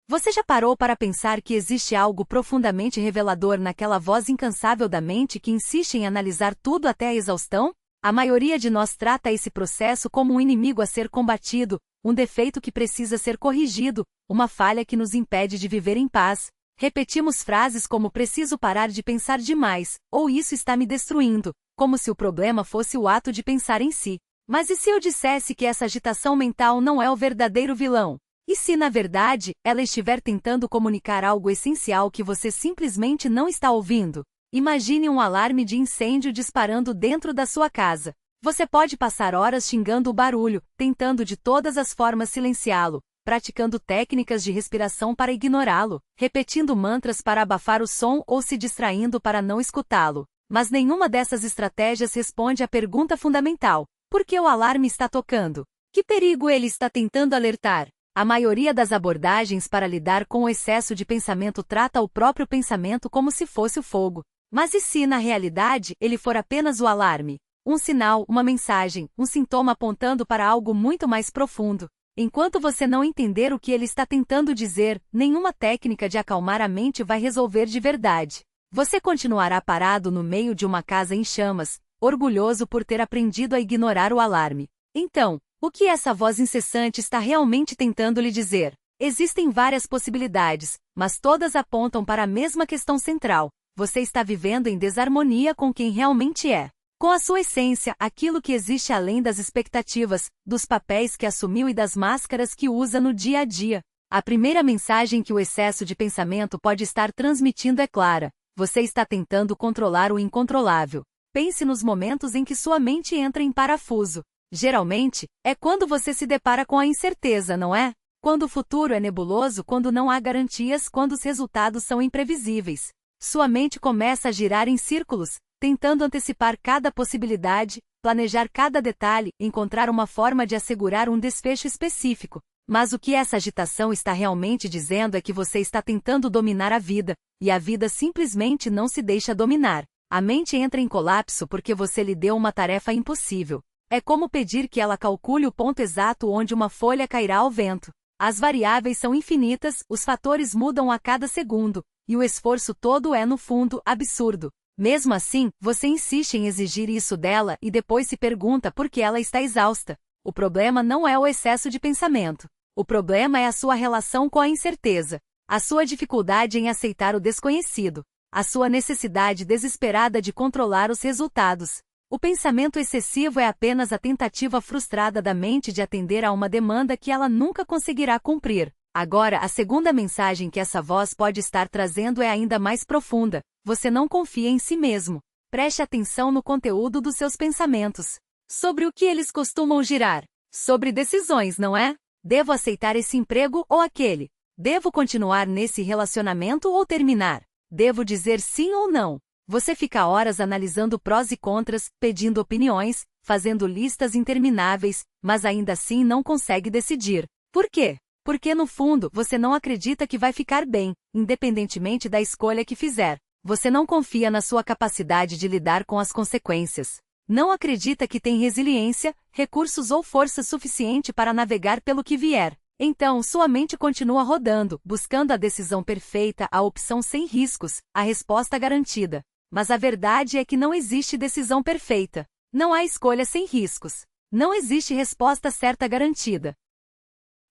Você já parou para pensar que existe algo profundamente revelador naquela voz incansável da mente que insiste em analisar tudo até a exaustão? A maioria de nós trata esse processo como um inimigo a ser combatido, um defeito que precisa ser corrigido, uma falha que nos impede de viver em paz. Repetimos frases como preciso parar de pensar demais, ou isso está me destruindo, como se o problema fosse o ato de pensar em si. Mas e se eu dissesse que essa agitação mental não é o verdadeiro vilão? E se, na verdade, ela estiver tentando comunicar algo essencial que você simplesmente não está ouvindo? Imagine um alarme de incêndio disparando dentro da sua casa. Você pode passar horas xingando o barulho, tentando de todas as formas silenciá-lo, praticando técnicas de respiração para ignorá-lo, repetindo mantras para abafar o som ou se distraindo para não escutá-lo. Mas nenhuma dessas estratégias responde à pergunta fundamental: por que o alarme está tocando? Que perigo ele está tentando alertar? A maioria das abordagens para lidar com o excesso de pensamento trata o próprio pensamento como se fosse o fogo. Mas e se, na realidade, ele for apenas o alarme? Um sinal, uma mensagem, um sintoma apontando para algo muito mais profundo. Enquanto você não entender o que ele está tentando dizer, nenhuma técnica de acalmar a mente vai resolver de verdade. Você continuará parado no meio de uma casa em chamas, orgulhoso por ter aprendido a ignorar o alarme. Então, o que essa voz incessante está realmente tentando lhe dizer? Existem várias possibilidades, mas todas apontam para a mesma questão central. Você está vivendo em desarmonia com quem realmente é. Com a sua essência, aquilo que existe além das expectativas, dos papéis que assumiu e das máscaras que usa no dia a dia. A primeira mensagem que o excesso de pensamento pode estar transmitindo é clara: você está tentando controlar o incontrolável. Pense nos momentos em que sua mente entra em parafuso. Geralmente, é quando você se depara com a incerteza, não é? Quando o futuro é nebuloso, quando não há garantias, quando os resultados são imprevisíveis. Sua mente começa a girar em círculos, tentando antecipar cada possibilidade, planejar cada detalhe, encontrar uma forma de assegurar um desfecho específico. Mas o que essa agitação está realmente dizendo é que você está tentando dominar a vida, e a vida simplesmente não se deixa dominar. A mente entra em colapso porque você lhe deu uma tarefa impossível. É como pedir que ela calcule o ponto exato onde uma folha cairá ao vento. As variáveis são infinitas, os fatores mudam a cada segundo, e o esforço todo é, no fundo, absurdo. Mesmo assim, você insiste em exigir isso dela e depois se pergunta por que ela está exausta. O problema não é o excesso de pensamento. O problema é a sua relação com a incerteza, a sua dificuldade em aceitar o desconhecido, a sua necessidade desesperada de controlar os resultados. O pensamento excessivo é apenas a tentativa frustrada da mente de atender a uma demanda que ela nunca conseguirá cumprir. Agora, a segunda mensagem que essa voz pode estar trazendo é ainda mais profunda. Você não confia em si mesmo. Preste atenção no conteúdo dos seus pensamentos. Sobre o que eles costumam girar? Sobre decisões, não é? Devo aceitar esse emprego ou aquele? Devo continuar nesse relacionamento ou terminar? Devo dizer sim ou não? Você fica horas analisando prós e contras, pedindo opiniões, fazendo listas intermináveis, mas ainda assim não consegue decidir. Por quê? Porque no fundo você não acredita que vai ficar bem, independentemente da escolha que fizer. Você não confia na sua capacidade de lidar com as consequências. Não acredita que tem resiliência, recursos ou força suficiente para navegar pelo que vier. Então, sua mente continua rodando, buscando a decisão perfeita, a opção sem riscos, a resposta garantida. Mas a verdade é que não existe decisão perfeita. Não há escolha sem riscos. Não existe resposta certa garantida.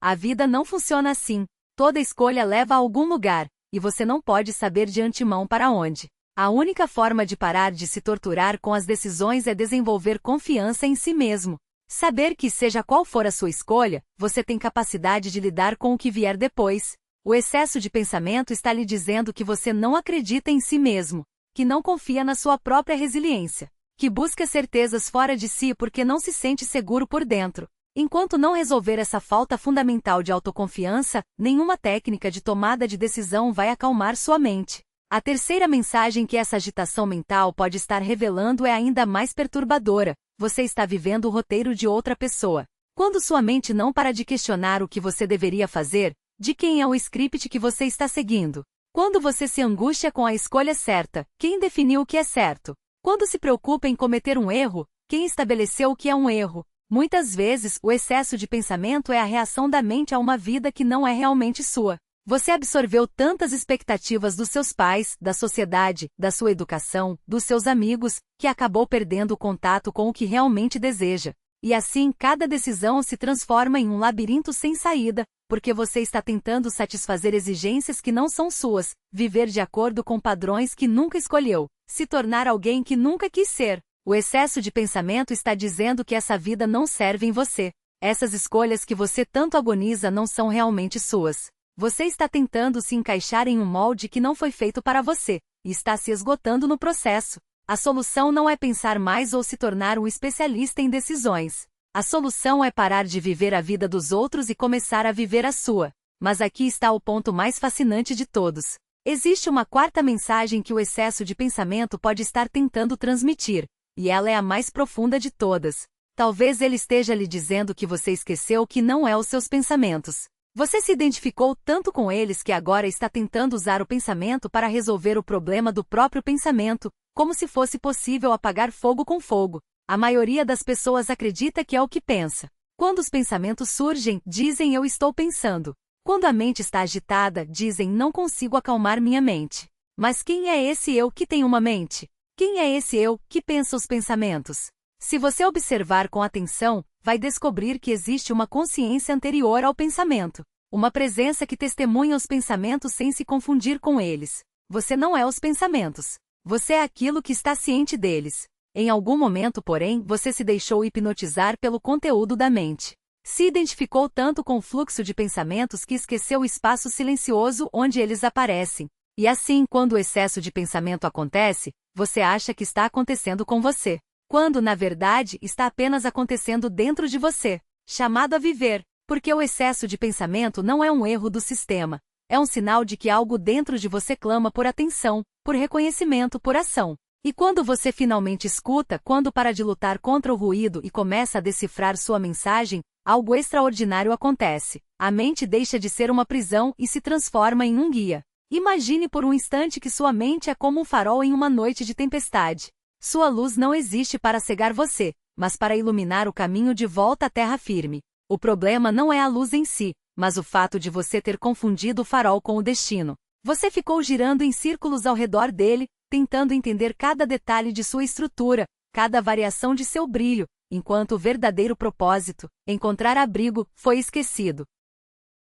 A vida não funciona assim. Toda escolha leva a algum lugar, e você não pode saber de antemão para onde. A única forma de parar de se torturar com as decisões é desenvolver confiança em si mesmo. Saber que, seja qual for a sua escolha, você tem capacidade de lidar com o que vier depois. O excesso de pensamento está lhe dizendo que você não acredita em si mesmo, que não confia na sua própria resiliência, que busca certezas fora de si porque não se sente seguro por dentro. Enquanto não resolver essa falta fundamental de autoconfiança, nenhuma técnica de tomada de decisão vai acalmar sua mente. A terceira mensagem que essa agitação mental pode estar revelando é ainda mais perturbadora. Você está vivendo o roteiro de outra pessoa. Quando sua mente não para de questionar o que você deveria fazer, de quem é o script que você está seguindo? Quando você se angustia com a escolha certa, quem definiu o que é certo? Quando se preocupa em cometer um erro, quem estabeleceu o que é um erro? Muitas vezes, o excesso de pensamento é a reação da mente a uma vida que não é realmente sua. Você absorveu tantas expectativas dos seus pais, da sociedade, da sua educação, dos seus amigos, que acabou perdendo o contato com o que realmente deseja. E assim, cada decisão se transforma em um labirinto sem saída, porque você está tentando satisfazer exigências que não são suas, viver de acordo com padrões que nunca escolheu, se tornar alguém que nunca quis ser. O excesso de pensamento está dizendo que essa vida não serve em você. Essas escolhas que você tanto agoniza não são realmente suas. Você está tentando se encaixar em um molde que não foi feito para você, e está se esgotando no processo. A solução não é pensar mais ou se tornar um especialista em decisões. A solução é parar de viver a vida dos outros e começar a viver a sua. Mas aqui está o ponto mais fascinante de todos. Existe uma quarta mensagem que o excesso de pensamento pode estar tentando transmitir, e ela é a mais profunda de todas. Talvez ele esteja lhe dizendo que você esqueceu que não é os seus pensamentos. Você se identificou tanto com eles que agora está tentando usar o pensamento para resolver o problema do próprio pensamento, como se fosse possível apagar fogo com fogo. A maioria das pessoas acredita que é o que pensa. Quando os pensamentos surgem, dizem eu estou pensando. Quando a mente está agitada, dizem não consigo acalmar minha mente. Mas quem é esse eu que tem uma mente? Quem é esse eu que pensa os pensamentos? Se você observar com atenção, vai descobrir que existe uma consciência anterior ao pensamento. Uma presença que testemunha os pensamentos sem se confundir com eles. Você não é os pensamentos. Você é aquilo que está ciente deles. Em algum momento, porém, você se deixou hipnotizar pelo conteúdo da mente. Se identificou tanto com o fluxo de pensamentos que esqueceu o espaço silencioso onde eles aparecem. E assim, quando o excesso de pensamento acontece, você acha que está acontecendo com você, quando na verdade está apenas acontecendo dentro de você, chamado a viver, porque o excesso de pensamento não é um erro do sistema, é um sinal de que algo dentro de você clama por atenção, por reconhecimento, por ação. E quando você finalmente escuta, quando para de lutar contra o ruído e começa a decifrar sua mensagem, algo extraordinário acontece. A mente deixa de ser uma prisão e se transforma em um guia. Imagine por um instante que sua mente é como um farol em uma noite de tempestade. Sua luz não existe para cegar você, mas para iluminar o caminho de volta à terra firme. O problema não é a luz em si, mas o fato de você ter confundido o farol com o destino. Você ficou girando em círculos ao redor dele, tentando entender cada detalhe de sua estrutura, cada variação de seu brilho, enquanto o verdadeiro propósito, encontrar abrigo, foi esquecido.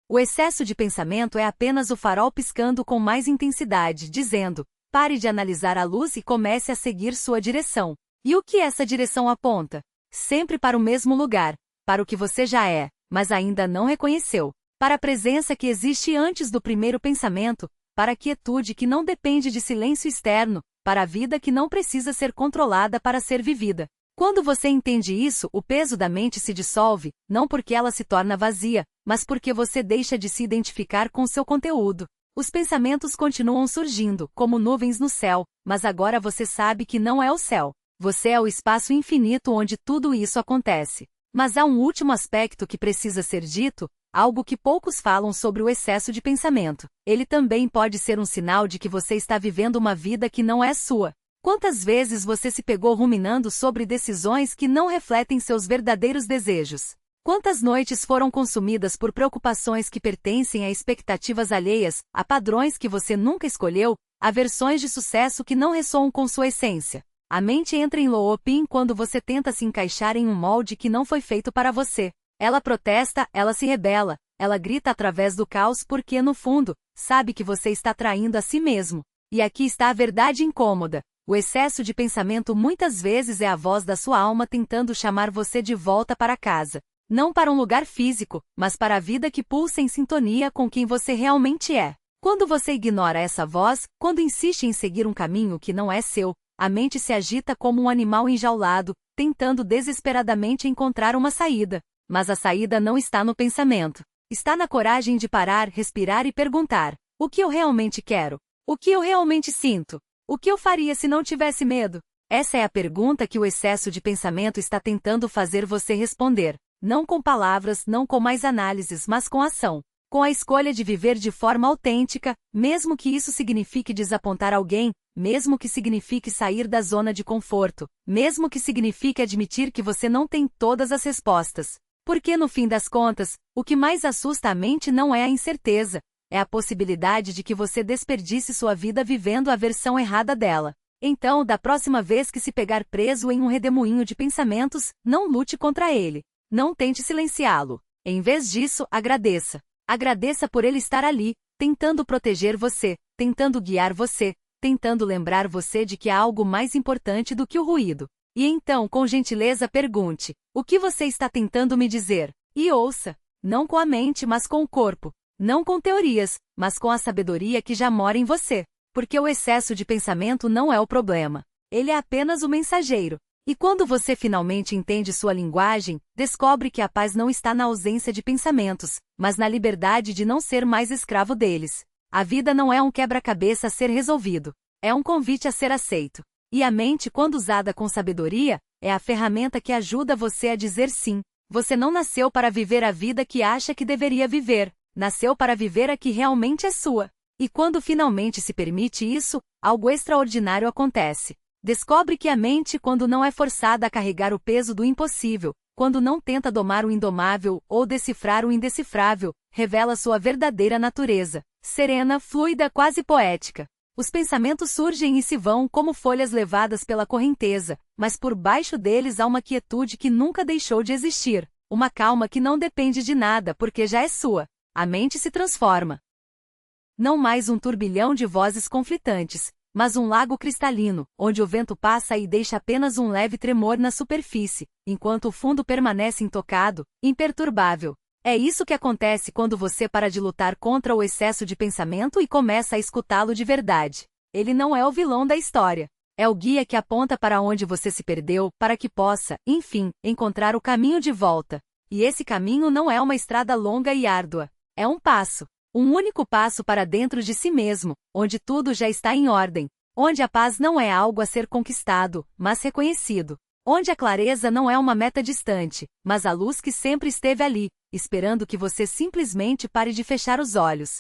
O excesso de pensamento é apenas o farol piscando com mais intensidade, dizendo: pare de analisar a luz e comece a seguir sua direção. E o que essa direção aponta? Sempre para o mesmo lugar, para o que você já é, mas ainda não reconheceu, para a presença que existe antes do primeiro pensamento, para a quietude que não depende de silêncio externo, para a vida que não precisa ser controlada para ser vivida. Quando você entende isso, o peso da mente se dissolve, não porque ela se torna vazia, mas porque você deixa de se identificar com seu conteúdo. Os pensamentos continuam surgindo, como nuvens no céu, mas agora você sabe que não é o céu. Você é o espaço infinito onde tudo isso acontece. Mas há um último aspecto que precisa ser dito, algo que poucos falam sobre o excesso de pensamento. Ele também pode ser um sinal de que você está vivendo uma vida que não é sua. Quantas vezes você se pegou ruminando sobre decisões que não refletem seus verdadeiros desejos? Quantas noites foram consumidas por preocupações que pertencem a expectativas alheias, a padrões que você nunca escolheu, a versões de sucesso que não ressoam com sua essência? A mente entra em looping quando você tenta se encaixar em um molde que não foi feito para você. Ela protesta, ela se rebela, ela grita através do caos porque, no fundo, sabe que você está traindo a si mesmo. E aqui está a verdade incômoda. O excesso de pensamento muitas vezes é a voz da sua alma tentando chamar você de volta para casa. Não para um lugar físico, mas para a vida que pulsa em sintonia com quem você realmente é. Quando você ignora essa voz, quando insiste em seguir um caminho que não é seu, a mente se agita como um animal enjaulado, tentando desesperadamente encontrar uma saída. Mas a saída não está no pensamento. Está na coragem de parar, respirar e perguntar: o que eu realmente quero? O que eu realmente sinto? O que eu faria se não tivesse medo? Essa é a pergunta que o excesso de pensamento está tentando fazer você responder. Não com palavras, não com mais análises, mas com ação. Com a escolha de viver de forma autêntica, mesmo que isso signifique desapontar alguém, mesmo que signifique sair da zona de conforto, mesmo que signifique admitir que você não tem todas as respostas. Porque no fim das contas, o que mais assusta a mente não é a incerteza, é a possibilidade de que você desperdice sua vida vivendo a versão errada dela. Então, da próxima vez que se pegar preso em um redemoinho de pensamentos, não lute contra ele. Não tente silenciá-lo. Em vez disso, agradeça. Agradeça por ele estar ali, tentando proteger você, tentando guiar você, tentando lembrar você de que há algo mais importante do que o ruído. E então, com gentileza, pergunte: o que você está tentando me dizer? E ouça. Não com a mente, mas com o corpo. Não com teorias, mas com a sabedoria que já mora em você. Porque o excesso de pensamento não é o problema. Ele é apenas o mensageiro. E quando você finalmente entende sua linguagem, descobre que a paz não está na ausência de pensamentos, mas na liberdade de não ser mais escravo deles. A vida não é um quebra-cabeça a ser resolvido. É um convite a ser aceito. E a mente, quando usada com sabedoria, é a ferramenta que ajuda você a dizer sim. Você não nasceu para viver a vida que acha que deveria viver. Nasceu para viver a que realmente é sua. E quando finalmente se permite isso, algo extraordinário acontece. Descobre que a mente, quando não é forçada a carregar o peso do impossível, quando não tenta domar o indomável ou decifrar o indecifrável, revela sua verdadeira natureza, serena, fluida, quase poética. Os pensamentos surgem e se vão como folhas levadas pela correnteza, mas por baixo deles há uma quietude que nunca deixou de existir, uma calma que não depende de nada porque já é sua. A mente se transforma. Não mais um turbilhão de vozes conflitantes, mas um lago cristalino, onde o vento passa e deixa apenas um leve tremor na superfície, enquanto o fundo permanece intocado, imperturbável. É isso que acontece quando você para de lutar contra o excesso de pensamento e começa a escutá-lo de verdade. Ele não é o vilão da história. É o guia que aponta para onde você se perdeu, para que possa, enfim, encontrar o caminho de volta. E esse caminho não é uma estrada longa e árdua. É um passo. Um único passo para dentro de si mesmo, onde tudo já está em ordem. Onde a paz não é algo a ser conquistado, mas reconhecido. Onde a clareza não é uma meta distante, mas a luz que sempre esteve ali, esperando que você simplesmente pare de fechar os olhos.